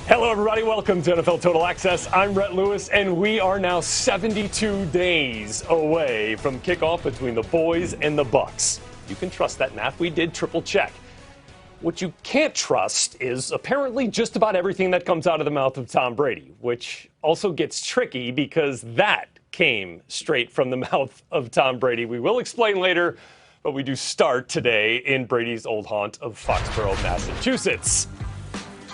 Hello, everybody. Welcome to NFL Total Access. I'm Rhett Lewis, and we are now 72 days away from kickoff between the boys and the Bucks. You can trust that math. We did triple check. What you can't trust is apparently just about everything that comes out of the mouth of Tom Brady, which also gets tricky because that came straight from the mouth of Tom Brady. We will explain later, but we do start today in Brady's old haunt of Foxborough, Massachusetts.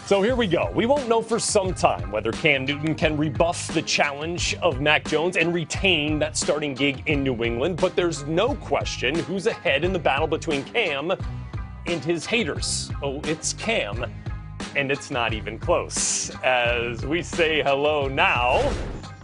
So here we go. We won't know for some time whether Cam Newton can rebuff the challenge of Mac Jones and retain that starting gig in New England, but there's no question who's ahead in the battle between Cam and his haters. Oh, it's Cam, and it's not even close. As we say hello now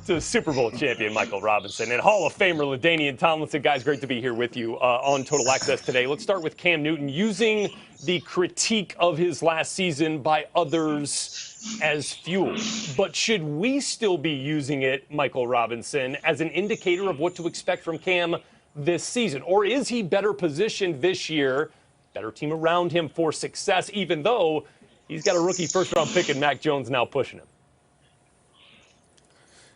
to Super Bowl champion Michael Robinson and Hall of Famer LaDainian Tomlinson. Guys, great to be here with you on Total Access today. Let's start with Cam Newton using the critique of his last season by others as fuel. But should we still be using it, Michael Robinson, as an indicator of what to expect from Cam this season? Or is he better positioned this year, better team around him for success, even though he's got a rookie first-round pick and Mac Jones now pushing him?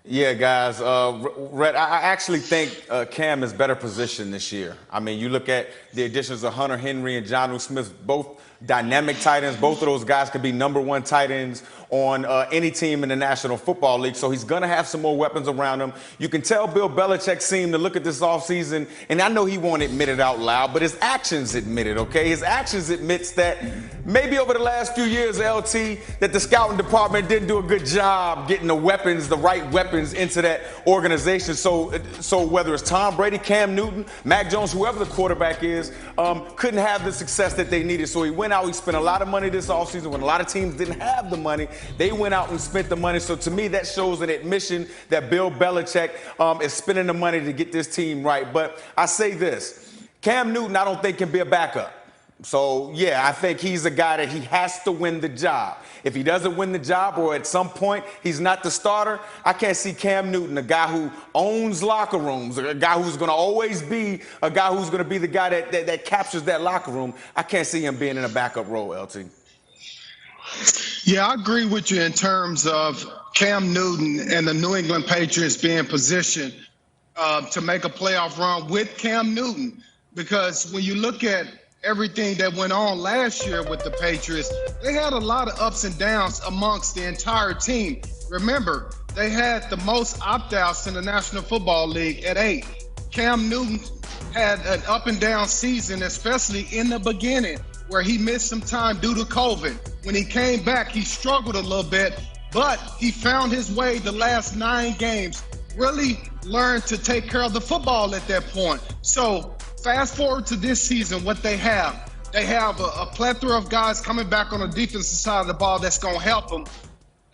Yeah, guys, Rhett, I actually think Cam is better positioned this year. I mean, you look at the additions of Hunter Henry and Jonnu Smith, both dynamic tight ends. Both of those guys could be number one tight ends on any team in the National Football League. So he's going to have some more weapons around him. You can tell Bill Belichick seemed to look at this offseason, and I know he won't admit it out loud, but his actions admit it, okay? His actions admits that maybe over the last few years, LT, that the scouting department didn't do a good job getting the weapons, the right weapons into that organization. So whether it's Tom Brady, Cam Newton, Mac Jones, whoever the quarterback is, couldn't have the success that they needed. So he went out, he spent a lot of money this offseason when a lot of teams didn't have the money. They went out and spent the money. So to me, that shows an admission that Bill Belichick is spending the money to get this team right. But I say this, Cam Newton, I don't think can be a backup. So, yeah, I think he's a guy that he has to win the job. If he doesn't win the job or at some point he's not the starter, I can't see Cam Newton, a guy who owns locker rooms, a guy who's going to always be a guy who's going to be the guy that captures that locker room. I can't see him being in a backup role, LT. Yeah, I agree with you in terms of Cam Newton and the New England Patriots being positioned to make a playoff run with Cam Newton. Because when you look at everything that went on last year with the Patriots, they had a lot of ups and downs amongst the entire team. Remember, they had the most opt-outs in the National Football League at 8. Cam Newton had an up and down season, especially in the beginning, where he missed some time due to COVID. When he came back, he struggled a little bit, but he found his way the last 9 games, really learned to take care of the football at that point. So fast forward to this season, what they have a plethora of guys coming back on the defensive side of the ball that's going to help them.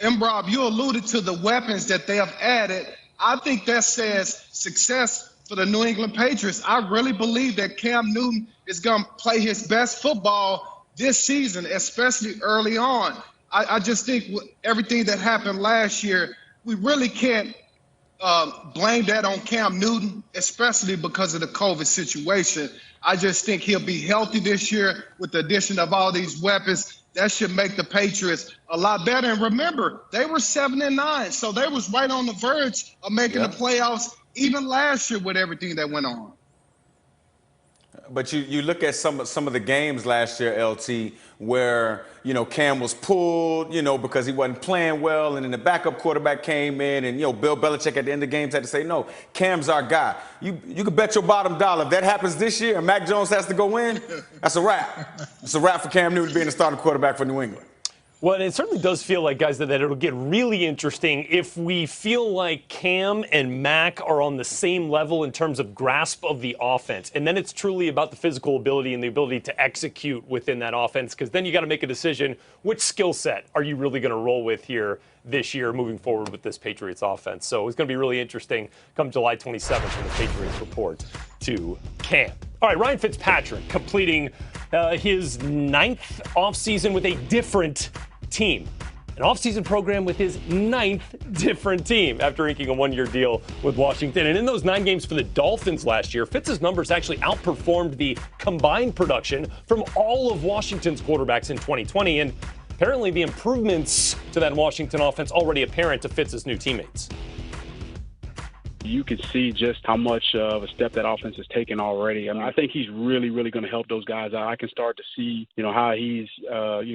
And Rob, you alluded to the weapons that they have added. I think that says success for the New England Patriots. I really believe that Cam Newton is going to play his best football this season, especially early on. I just think everything that happened last year, we really can't blame that on Cam Newton, especially because of the COVID situation. I just think he'll be healthy this year with the addition of all these weapons. That should make the Patriots a lot better. And remember, they were 7-9, so they was right on the verge of making the playoffs even last year with everything that went on. But you look at some of the games last year, LT, where, Cam was pulled, because he wasn't playing well, and then the backup quarterback came in, and, Bill Belichick at the end of the games had to say, no, Cam's our guy. You can bet your bottom dollar if that happens this year and Mac Jones has to go in, that's a wrap. It's a wrap for Cam Newton being the starting quarterback for New England. Well, it certainly does feel like, guys, that it'll get really interesting if we feel like Cam and Mac are on the same level in terms of grasp of the offense. And then it's truly about the physical ability and the ability to execute within that offense, because then you got to make a decision, which skill set are you really going to roll with here this year moving forward with this Patriots offense. So it's going to be really interesting come July 27th when the Patriots report to Cam. All right, Ryan Fitzpatrick completing his 9th offseason with a different team. An offseason program with his 9th different team after inking a 1-year deal with Washington. And in those 9 games for the Dolphins last year, Fitz's numbers actually outperformed the combined production from all of Washington's quarterbacks in 2020. And apparently the improvements to that Washington offense already apparent to Fitz's new teammates. You can see just how much of a step that offense has taken already. I mean, I think he's really, really going to help those guys out. I can start to see, how he's,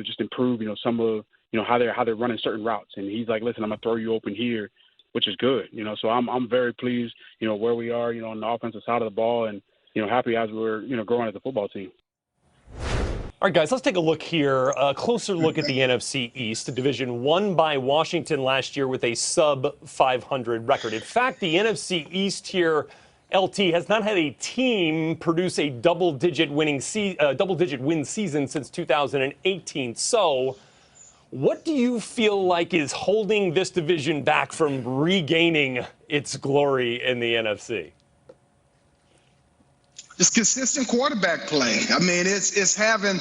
just improved, some of, how they're running certain routes. And he's like, listen, I'm going to throw you open here, which is good, So I'm very pleased, where we are, on the offensive side of the ball and, happy as we're, growing as a football team. All right, guys, let's take a look here. A closer look at the NFC East, a division won by Washington last year with a sub-500 record. In fact, the NFC East here, LT, has not had a team produce a double-digit win season since 2018. So what do you feel like is holding this division back from regaining its glory in the NFC? It's consistent quarterback play. I mean, it's having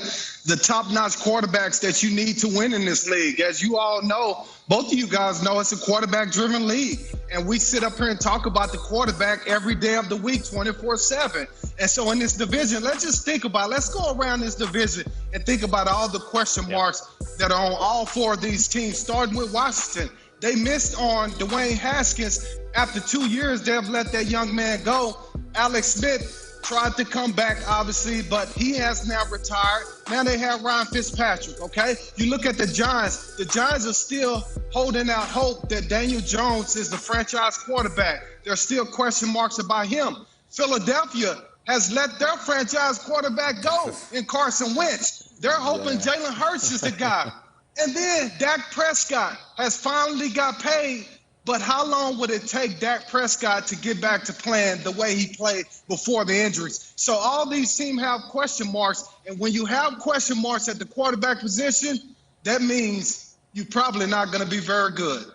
the top-notch quarterbacks that you need to win in this league. As you all know, both of you guys know it's a quarterback-driven league. And we sit up here and talk about the quarterback every day of the week, 24/7. And so in this division, let's go around this division and think about all the question marks that are on all four of these teams, starting with Washington. They missed on Dwayne Haskins. After 2 years, they've let that young man go. Alex Smith tried to come back, obviously, but he has now retired. Now they have Ryan Fitzpatrick, okay? You look at the Giants. The Giants are still holding out hope that Daniel Jones is the franchise quarterback. There's still question marks about him. Philadelphia has let their franchise quarterback go in Carson Wentz. They're hoping Jalen Hurts is the guy. And then Dak Prescott has finally got paid. But how long would it take Dak Prescott to get back to playing the way he played before the injuries? So all these teams have question marks. And when you have question marks at the quarterback position, that means you're probably not going to be very good.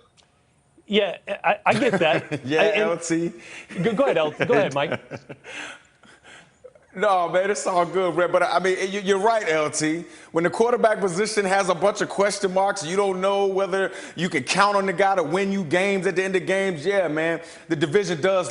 Yeah, I get that. LT. Go ahead, Mike. No, man, it's all good, Red. But, I mean, you're right, LT. When the quarterback position has a bunch of question marks, you don't know whether you can count on the guy to win you games at the end of games. Yeah, man, the division does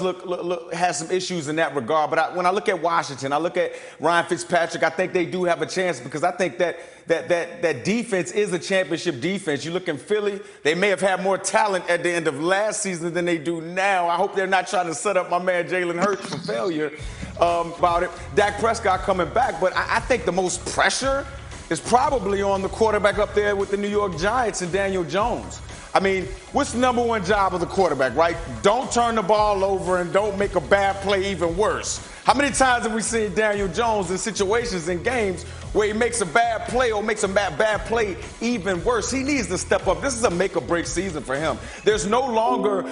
has some issues in that regard. But when I look at Washington, I look at Ryan Fitzpatrick, I think they do have a chance because I think that defense is a championship defense. You look in Philly, they may have had more talent at the end of last season than they do now. I hope they're not trying to set up my man Jalen Hurts for failure about it. Dak Prescott coming back, but I think the most pressure is probably on the quarterback up there with the New York Giants and Daniel Jones. I mean, what's the number one job of the quarterback, right? Don't turn the ball over and don't make a bad play even worse. How many times have we seen Daniel Jones in situations in games where he makes a bad play or makes a bad play even worse? He needs to step up. This is a make-or-break season for him. There's no longer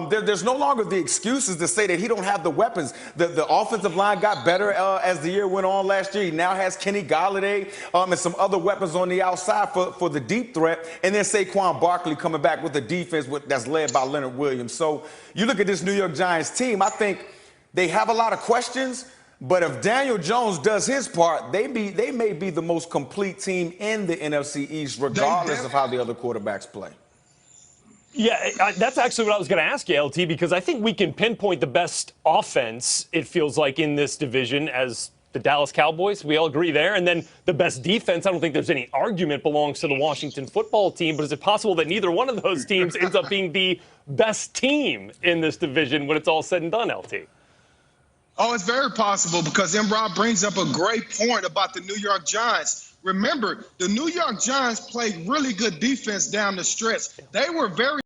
there's no longer the excuses to say that he don't have the weapons. The offensive line got better as the year went on last year. He now has Kenny Golladay and some other weapons on the outside for the deep threat. And then Saquon Barkley coming back with a defense that's led by Leonard Williams. So you look at this New York Giants team, I think they have a lot of questions, but if Daniel Jones does his part, they may be the most complete team in the NFC East, regardless of how the other quarterbacks play. Yeah, that's actually what I was going to ask you, LT, because I think we can pinpoint the best offense, it feels like, in this division as the Dallas Cowboys. We all agree there. And then the best defense, I don't think there's any argument, belongs to the Washington football team. But is it possible that neither one of those teams ends up being the best team in this division when it's all said and done, LT? Oh, it's very possible because Rob brings up a great point about the New York Giants. Remember, the New York Giants played really good defense down the stretch. They were very